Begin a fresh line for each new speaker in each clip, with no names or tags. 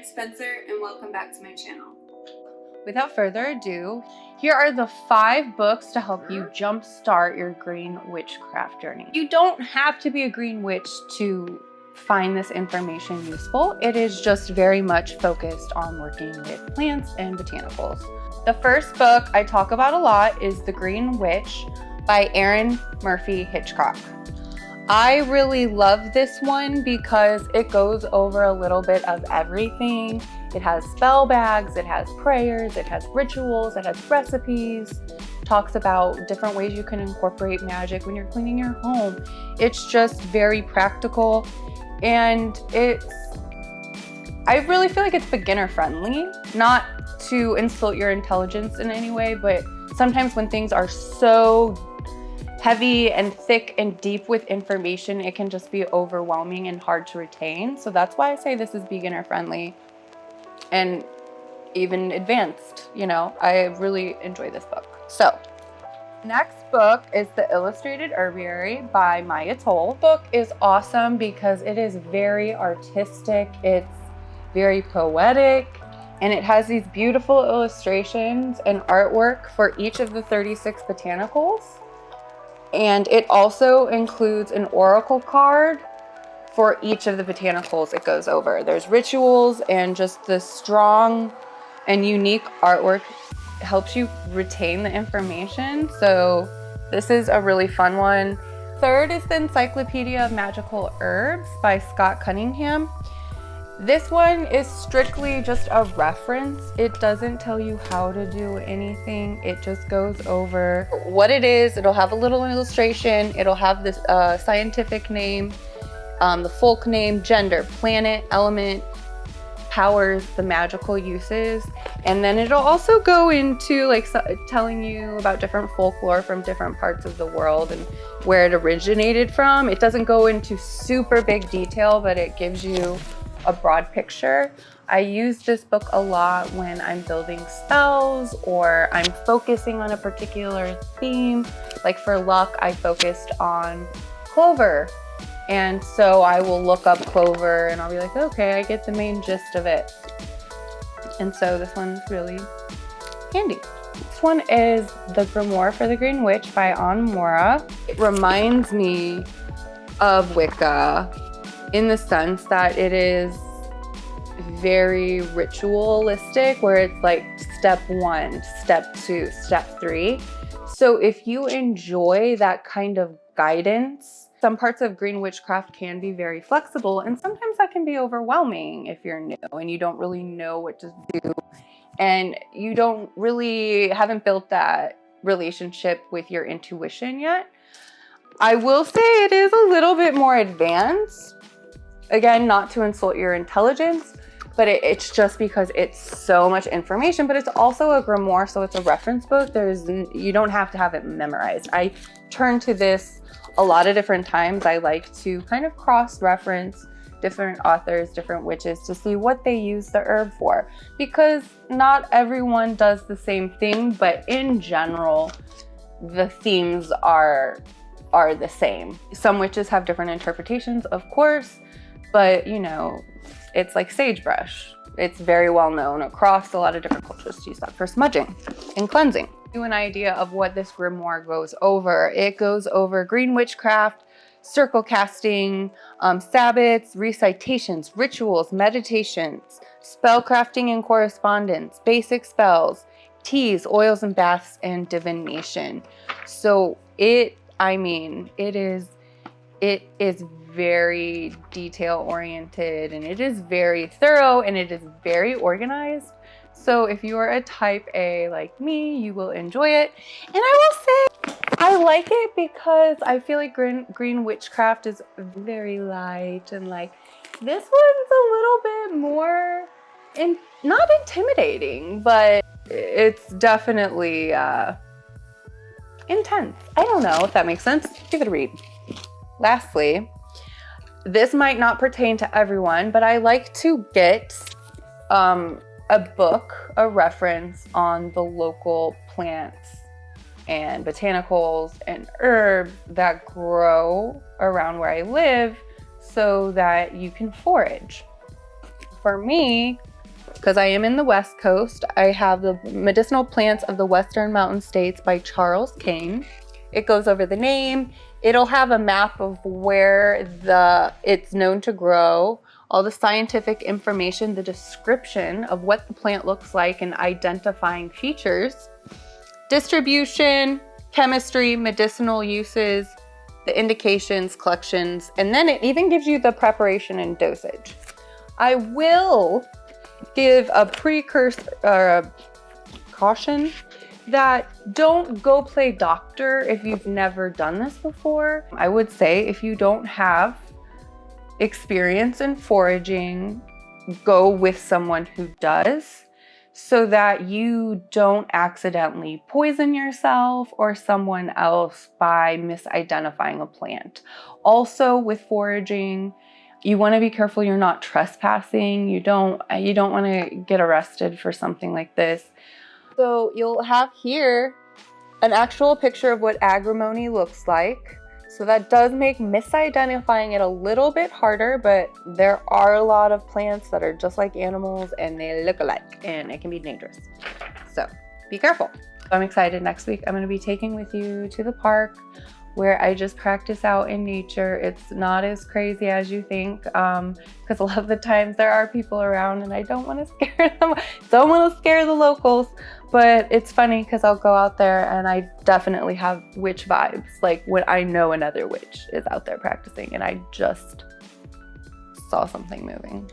Spencer, and welcome back to my channel.
Without further ado, here are the 5 books to help you jumpstart your green witchcraft journey. You don't have to be a green witch to find this information useful. It is just very much focused on working with plants and botanicals. The first book I talk about a lot is The Green Witch by Arin Murphy-Hiscock. I really love this one because it goes over a little bit of everything. It has spell bags, it has prayers, it has rituals, it has recipes, talks about different ways you can incorporate magic when you're cleaning your home. It's just very practical, and I really feel like it's beginner friendly, not to insult your intelligence in any way, but sometimes when things are so heavy and thick and deep with information, it can just be overwhelming and hard to retain. So that's why I say this is beginner friendly and even advanced, you know. I really enjoy this book. So next book is The Illustrated Herbiary by Maia. This book is awesome because it is very artistic, it's very poetic, and it has these beautiful illustrations and artwork for each of the 36 botanicals. And it also includes an oracle card for each of the botanicals it goes over. There's rituals, and just the strong and unique artwork helps you retain the information. So this is a really fun one. Third is the Encyclopedia of Magical Herbs by Cunningham. This one is strictly just a reference. It doesn't tell you how to do anything. It just goes over what it is. It'll have a little illustration. It'll have this scientific name, the folk name, gender, planet, element, powers, the magical uses. And then it'll also go into like telling you about different folklore from different parts of the world and where it originated from. It doesn't go into super big detail, but it gives you a broad picture. I use this book a lot when I'm building spells or I'm focusing on a particular theme. Like for luck, I focused on clover. And so I will look up clover and I'll be like, okay, I get the main gist of it. And so this one's really handy. This one is The Grimoire for the Green Witch by Moura. It reminds me of Wicca in the sense that it is very ritualistic, where it's like step 1, step 2, step 3. So if you enjoy that kind of guidance, some parts of green witchcraft can be very flexible, and sometimes that can be overwhelming if you're new and you don't really know what to do and you haven't built that relationship with your intuition yet. I will say it is a little bit more advanced. Again, not to insult your intelligence, but it's just because it's so much information, but it's also a grimoire, so it's a reference book. You don't have to have it memorized. I turn to this a lot of different times. I like to kind of cross-reference different authors, different witches, to see what they use the herb for, because not everyone does the same thing, but in general, the themes are the same. Some witches have different interpretations, of course, but you know, it's like sagebrush. It's very well known across a lot of different cultures to use that for smudging and cleansing. You an idea of what this grimoire goes over. It goes over green witchcraft, circle casting, sabbats, recitations, rituals, meditations, spell crafting and correspondence, basic spells, teas, oils and baths, and divination. So it is very detail oriented, and it is very thorough, and it is very organized. So if you are a type A like me, you will enjoy it. And I will say I like it because I feel like green witchcraft is very light, and like this one's a little bit more not intimidating, but it's definitely intense. I don't know if that makes sense. Give it a read. Lastly, this might not pertain to everyone, but I like to get a book, a reference on the local plants and botanicals and herbs that grow around where I live so that you can forage. For me, because I am in the West Coast. I have the Medicinal Plants of the Western Mountain States by Charles Kane. It goes over the name. It'll have a map of where it's known to grow, all the scientific information, the description of what the plant looks like and identifying features, distribution, chemistry, medicinal uses, the indications, collections, and then it even gives you the preparation and dosage. I will give a precursor or a caution that don't go play doctor if you've never done this before. I would say if you don't have experience in foraging, go with someone who does, so that you don't accidentally poison yourself or someone else by misidentifying a plant. Also with foraging, you want to be careful you're not trespassing. You don't want to get arrested for something like this. So you'll have here an actual picture of what agrimony looks like. So that does make misidentifying it a little bit harder, but there are a lot of plants that are just like animals and they look alike and it can be dangerous. So be careful. I'm excited. Next week I'm going to be taking with you to the park where I just practice out in nature. It's not as crazy as you think, because a lot of the times there are people around and I don't want to scare them. Don't want to scare the locals, but it's funny because I'll go out there and I definitely have witch vibes, like when I know another witch is out there practicing and I just saw something moving.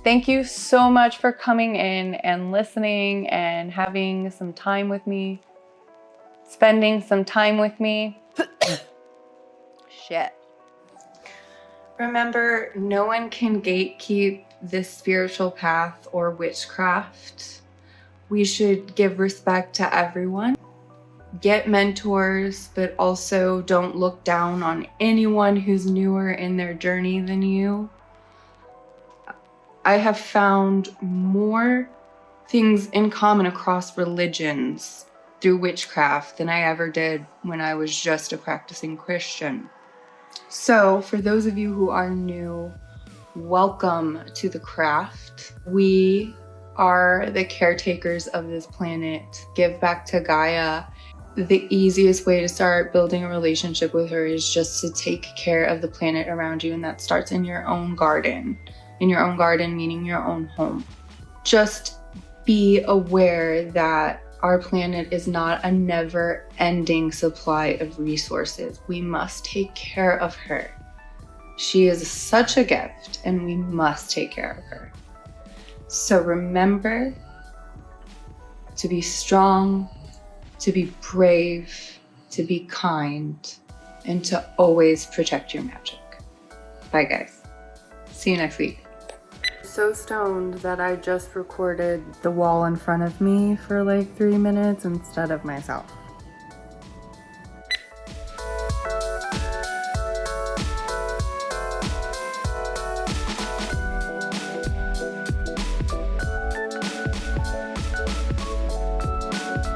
Thank you so much for coming in and listening and having some time with me, spending some time with me. Shit. Remember, no one can gatekeep this spiritual path or witchcraft. We should give respect to everyone. Get mentors, but also don't look down on anyone who's newer in their journey than you. I have found more things in common across religions through witchcraft than I ever did when I was just a practicing Christian. So for those of you who are new, welcome to the craft. We are the caretakers of this planet. Give back to Gaia. The easiest way to start building a relationship with her is just to take care of the planet around you, and that starts in your own garden. In your own garden, meaning your own home. Just be aware that our planet is not a never-ending supply of resources. We must take care of her. She is such a gift, and we must take care of her. So remember to be strong, to be brave, to be kind, and to always protect your magic. Bye, guys. See you next week. So stoned that I just recorded the wall in front of me for like 3 minutes instead of myself.